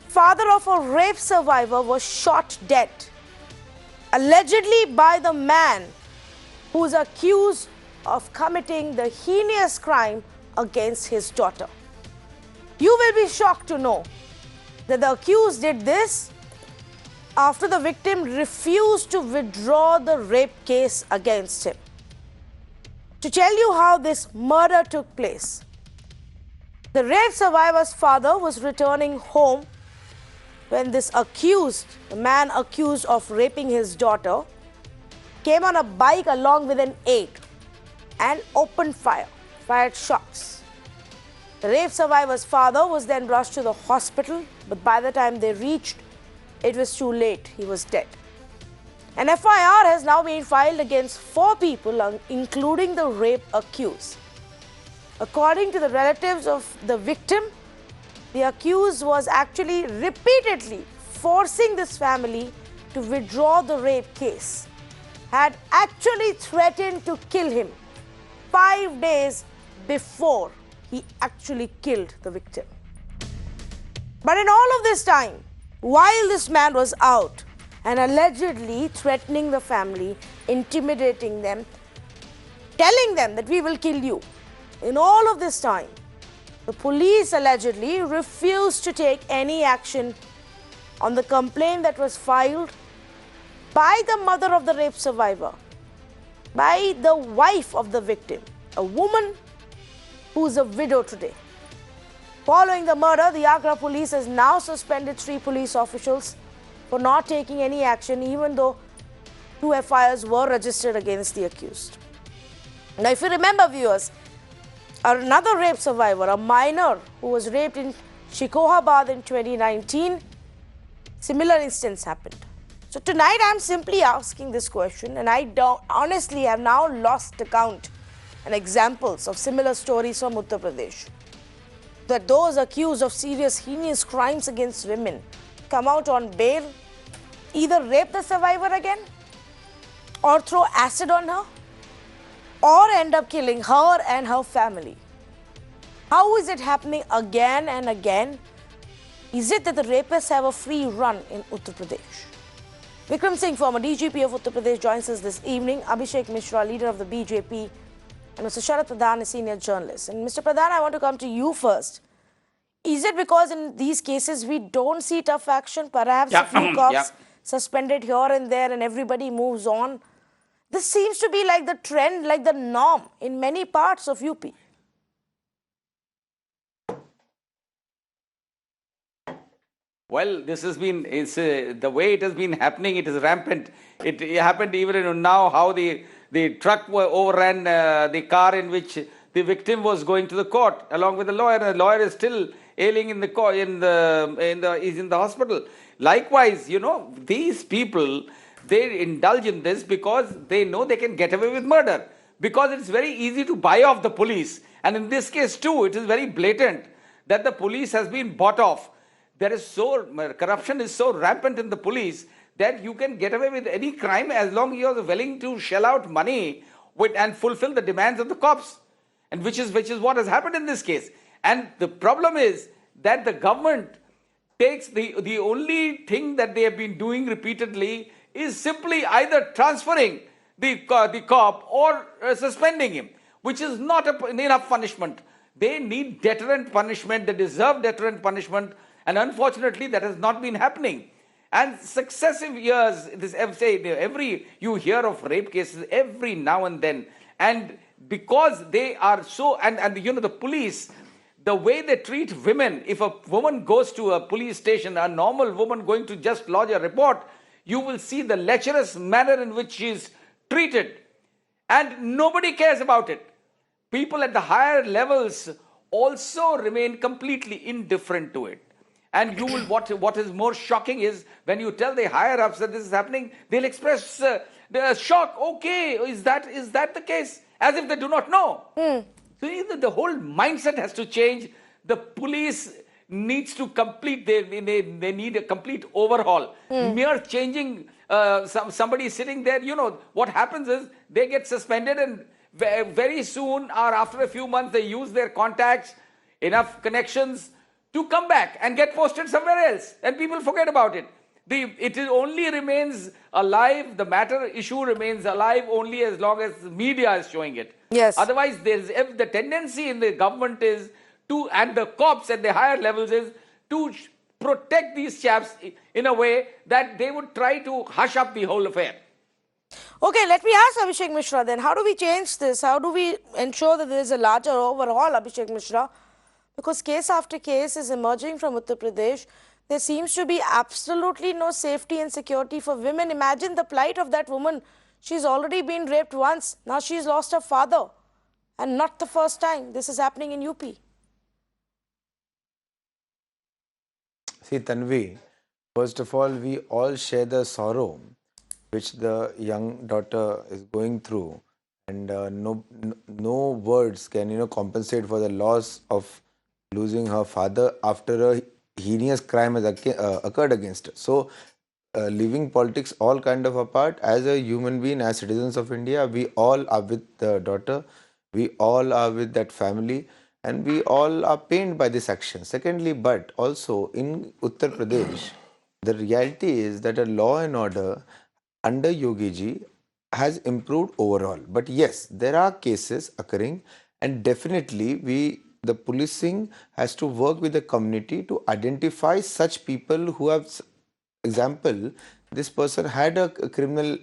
father of a rape survivor was shot dead, allegedly by the man who is accused of committing the heinous crime against his daughter. You will be shocked to know that the accused did this after the victim refused to withdraw the rape case against him. To tell you how this murder took place, the rape survivor's father was returning home when this accused, the man accused of raping his daughter, came on a bike along with an aide and opened fire, fired shots. The rape survivor's father was then rushed to the hospital, but by the time they reached, it was too late. He was dead. An FIR has now been filed against 4 people, including the rape accused. According to the relatives of the victim, the accused was actually repeatedly forcing this family to withdraw the rape case, had actually threatened to kill him 5 days before he actually killed the victim. But in all of this time, while this man was out and allegedly threatening the family, intimidating them, telling them that we will kill you, in all of this time, the police allegedly refused to take any action on the complaint that was filed by the mother of the rape survivor, by the wife of the victim, a woman who's a widow today. Following the murder, the Agra police has now suspended 3 police officials for not taking any action, even though 2 FIRs were registered against the accused. Now, if you remember, viewers, Another rape survivor, a minor who was raped in Shikohabad in 2019, similar instance happened. So tonight I'm simply asking this question, and I honestly have now lost the count and examples of similar stories from Uttar Pradesh. That those accused of serious heinous crimes against women come out on bail, either rape the survivor again, or throw acid on her, or end up killing her and her family. How is it happening again and again? Is it that the rapists have a free run in Uttar Pradesh? Vikram Singh, former DGP of Uttar Pradesh, joins us this evening. Abhishek Mishra, leader of the BJP, and Mr. Sharat Pradhan, a senior journalist. And Mr. Pradhan, I want to come to you first. Is it because in these cases we don't see tough action? Perhaps a few cops suspended here and there and everybody moves on? This seems to be like the trend, like the norm in many parts of UP. Well, this has been, the way it has been happening, it is rampant. It happened even in Unnao, how the truck overran the car in which the victim was going to the court along with the lawyer. And the lawyer is still ailing in the is in the hospital. Likewise, you know, these people, they indulge in this because they know they can get away with murder. Because it's very easy to buy off the police. And in this case too, it is very blatant that the police has been bought off. Corruption is so rampant in the police that you can get away with any crime as long as you are willing to shell out money and fulfill the demands of the cops. And which is what has happened in this case. And the problem is that the government takes the only thing that they have been doing repeatedly is simply either transferring the cop or suspending him, which is not enough punishment. They need deterrent punishment. They deserve deterrent punishment. And unfortunately, that has not been happening. And successive years, you hear of rape cases every now and then. And because they are so, and you know, the police, the way they treat women, if a woman goes to a police station, a normal woman going to just lodge a report, you will see the lecherous manner in which she is treated. And nobody cares about it. People at the higher levels also remain completely indifferent to it. And you will, what is more shocking is when you tell the higher ups that this is happening, they'll express the shock. Okay, is that the case? As if they do not know. So the whole mindset has to change. The police needs to they need a complete overhaul. Mere changing somebody sitting there, you know, what happens is they get suspended and very soon or after a few months they use their contacts, enough connections to come back and get posted somewhere else, and people forget about it. It only remains alive, the issue remains alive only as long as the media is showing it. Yes. Otherwise, the tendency in the government is and the cops at the higher levels is to protect these chaps in a way that they would try to hush up the whole affair. Okay, let me ask Abhishek Mishra then. How do we change this? How do we ensure that there is a larger overhaul, Abhishek Mishra? Because case after case is emerging from Uttar Pradesh. There seems to be absolutely no safety and security for women. Imagine the plight of that woman. She's already been raped once. Now she's lost her father. And not the first time. This is happening in UP. See, Tanvi, first of all, we all share the sorrow which the young daughter is going through. And no words can, compensate for the loss of losing her father after a heinous crime has occurred against her. So, leaving politics all kind of apart, as a human being, as citizens of India, we all are with the daughter, we all are with that family, and we all are pained by this action. Secondly, but also in Uttar Pradesh, the reality is that a law and order under Yogi ji has improved overall. But yes, there are cases occurring, and definitely the policing has to work with the community to identify such people who have, example, this person had a criminal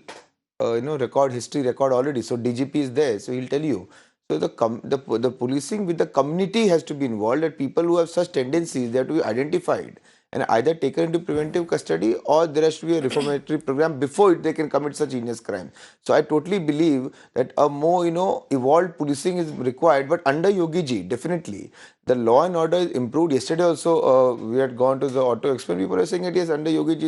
history record already, so DGP is there, so he'll tell you. So the policing with the community has to be involved, that people who have such tendencies, they have to be identified and either taken into preventive custody, or there has to be a reformatory program before they can commit such heinous crime. So I totally believe that a more, evolved policing is required. But under Yogi ji, definitely the law and order is improved. Yesterday also, we had gone to the Auto Expo. People are saying that yes, under Yogi ji,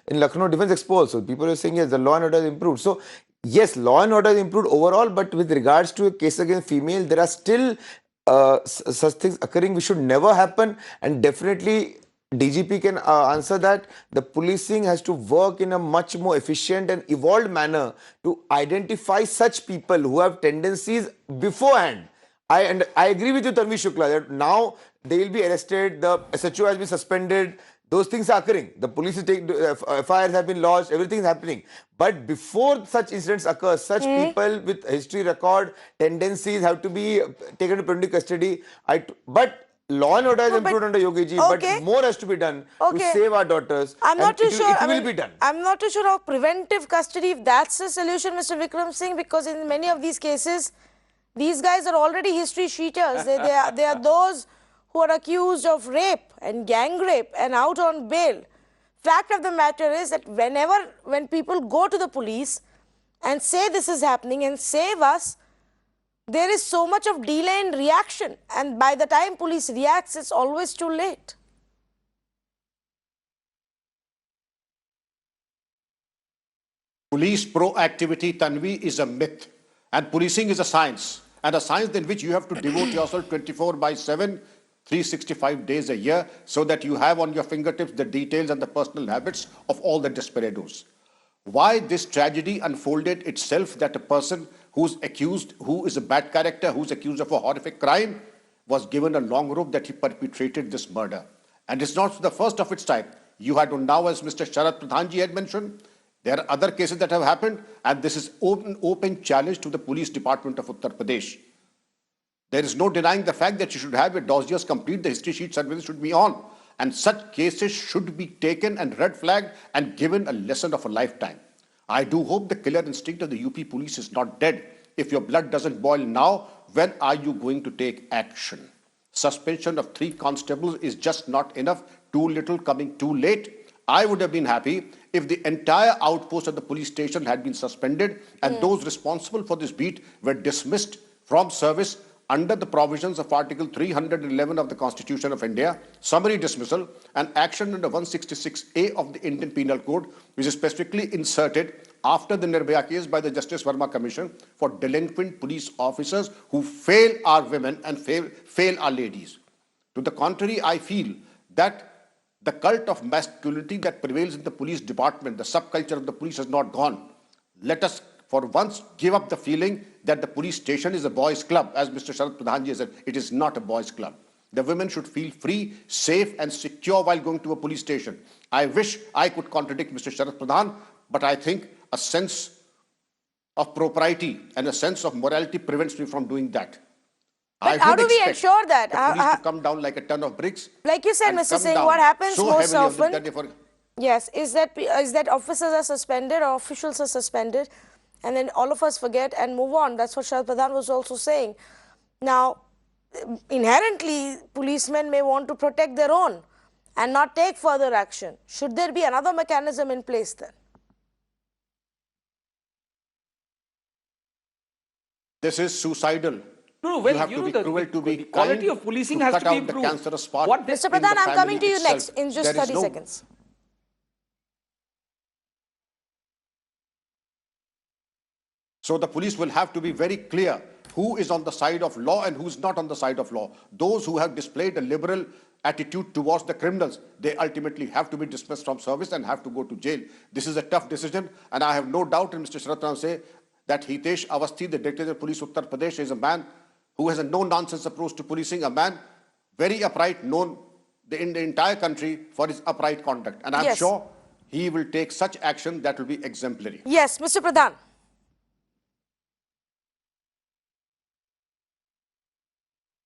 in Lucknow Defense Expo also, people are saying yes, the law and order is improved. So yes, law and order is improved overall, but with regards to a case against female, there are still such things occurring which should never happen. And definitely DGP can answer that. The policing has to work in a much more efficient and evolved manner to identify such people who have tendencies beforehand. And I agree with you, Tanvi Shukla, that now they will be arrested, the SHO has been suspended, those things are occurring. The police is FIRs have been lodged, everything is happening. But before such incidents occur, such people with history record, tendencies have to be taken to preventive custody. But law and order is improved under Yogi ji, but more has to be done to save our daughters. I'm not too sure. It will be done. I'm not too sure how preventive custody, if that's the solution, Mr. Vikram Singh, because in many of these cases, these guys are already history cheaters. They are those who are accused of rape and gang rape and out on bail. Fact of the matter is that when people go to the police and say this is happening and save us, there is so much of delay in reaction. And by the time police reacts, it's always too late. Police proactivity, Tanvi, is a myth. And policing is a science. And a science in which you have to devote yourself 24/7, 365 days a year, so that you have on your fingertips the details and the personal habits of all the desperados. Why this tragedy unfolded itself, that a person who's accused, who is a bad character, who's accused of a horrific crime, was given a long rope that he perpetrated this murder. And it's not the first of its type. You had now, as Mr. Sharad Pradhanji had mentioned, there are other cases that have happened, and this is open challenge to the police department of Uttar Pradesh. There is no denying the fact that you should have your dossiers complete, the history sheet service should be on, and such cases should be taken and red flagged and given a lesson of a lifetime. I do hope the killer instinct of the UP police is not dead. If your blood doesn't boil now, when are you going to take action? Suspension of 3 constables is just not enough. Too little coming too late. I would have been happy if the entire outpost of the police station had been suspended and those responsible for this beat were dismissed from service under the provisions of Article 311 of the Constitution of India, summary dismissal, and action under 166A of the Indian Penal Code, which is specifically inserted after the Nirbhaya case by the Justice Verma Commission for delinquent police officers who fail our women and fail our ladies. To the contrary, I feel that the cult of masculinity that prevails in the police department, the subculture of the police, has not gone. Let us for once give up the feeling that the police station is a boys' club. As Mr. Sharad Pradhanji said, it is not a boys' club. The women should feel free, safe and secure while going to a police station. I wish I could contradict Mr. Sharad Pradhan, but I think a sense of propriety and a sense of morality prevents me from doing that. But how do we ensure that? The police to come down like a ton of bricks. Like you said, Mr. Singh, what happens so most often, yes, is that officers are suspended or officials are suspended, and then all of us forget and move on. That's what Sharad Pradhan was also saying. Now, inherently, policemen may want to protect their own and not take further action. Should there be another mechanism in place then? This is suicidal. No, well, you have to be cruel to be the quality kind, of policing to has cut to be out the improved. cancerous spot. Mr. Pradhan, I'm coming to you next in just 30 seconds. So the police will have to be very clear who is on the side of law and who is not on the side of law. Those who have displayed a liberal attitude towards the criminals, they ultimately have to be dismissed from service and have to go to jail. This is a tough decision, and I have no doubt in Mr. Sharad Pradhan say that Hitesh Awasthi, the Director of Police Uttar Pradesh, is a man who has a no-nonsense approach to policing, a man very upright, known in the entire country for his upright conduct. And I'm sure he will take such action that will be exemplary. Yes, Mr. Pradhan.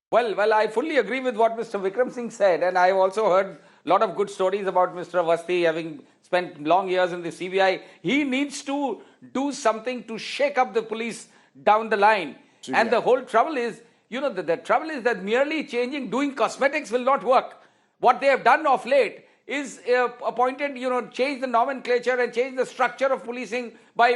Well, I fully agree with what Mr. Vikram Singh said, and I've also heard a lot of good stories about Mr. Awasthi having spent long years in the CBI. He needs to do something to shake up the police down the line. CBI. And the whole trouble is, you know, the trouble is that merely doing cosmetics will not work. What they have done of late is appointed, change the nomenclature and change the structure of policing by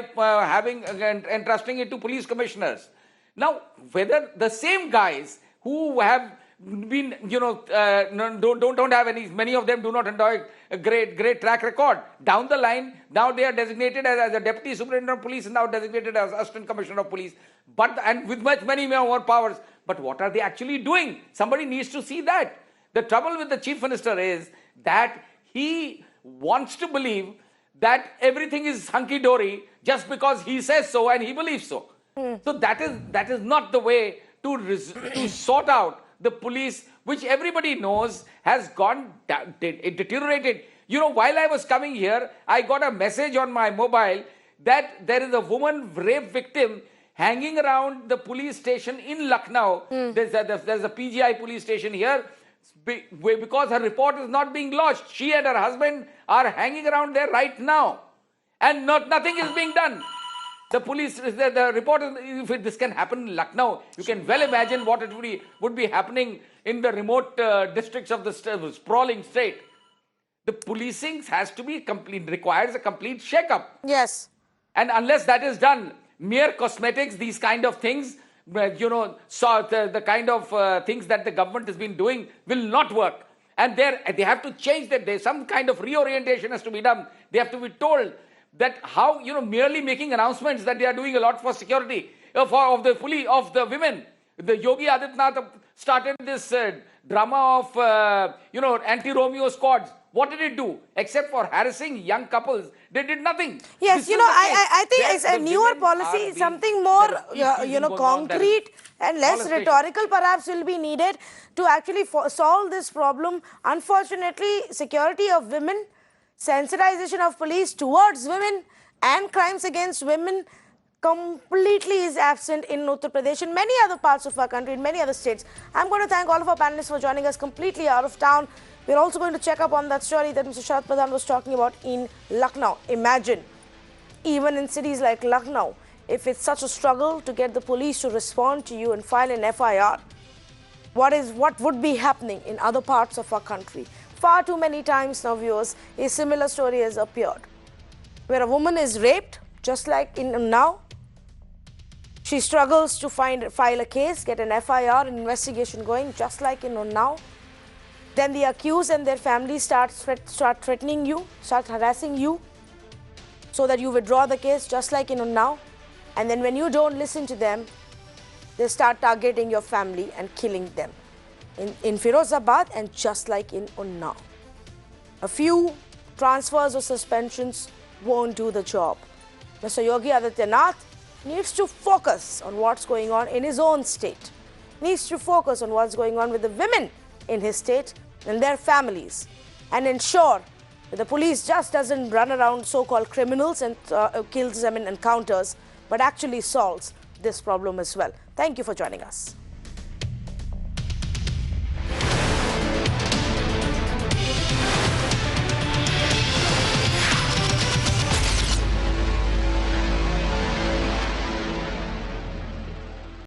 entrusting it to police commissioners. Now, whether the same guys who have been, don't have any, many of them do not enjoy a great track record. Down the line, now they are designated as a deputy superintendent of police and now designated as assistant commissioner of police, and with many more powers. But what are they actually doing? Somebody needs to see that. The trouble with the chief minister is that he wants to believe that everything is hunky-dory just because he says so and he believes so. So that is not the way to sort out the police, which everybody knows has gone deteriorated. While I was coming here, I got a message on my mobile that there is a woman rape victim hanging around the police station in Lucknow. There's a PGI police station here. Because her report is not being lodged. She and her husband are hanging around there right now. And nothing is being done. The police, the report is, if this can happen in Lucknow, you can well imagine what it would be happening in the remote districts of the sprawling state. The policing has to be requires a complete shake-up. Yes. And unless that is done, mere cosmetics, these kind of things, the kind of things that the government has been doing will not work. And they have to change that. There's some kind of reorientation has to be done. They have to be told that how, merely making announcements that they are doing a lot for security of the women. The Yogi Adityanath started this drama of, anti-Romeo squads. What did it do? Except for harassing young couples, they did nothing. Yes, I think it's a newer policy, something more, concrete and less rhetorical perhaps will be needed to actually solve this problem. Unfortunately, security of women, sensitization of police towards women and crimes against women completely is absent in Uttar Pradesh and many other parts of our country, in many other states. I'm going to thank all of our panelists for joining us completely out of town. We're also going to check up on that story that Mr. Sharad Pradhan was talking about in Lucknow. Imagine, even in cities like Lucknow, if it's such a struggle to get the police to respond to you and file an FIR, what would be happening in other parts of our country? Far too many times now, viewers, a similar story has appeared, where a woman is raped, just like in Unnao. She struggles to file a case, get an FIR, an investigation going, just like in Unnao. Then the accused and their family start threatening you, start harassing you, so that you withdraw the case, just like in Unnao. And then when you don't listen to them, they start targeting your family and killing them. In Firozabad and just like in Unnao. A few transfers or suspensions won't do the job. Mr. Yogi Adityanath needs to focus on what's going on in his own state. Needs to focus on what's going on with the women in his state and their families, and ensure that the police just doesn't run around so-called criminals and kills them in encounters, but actually solves this problem as well. Thank you for joining us.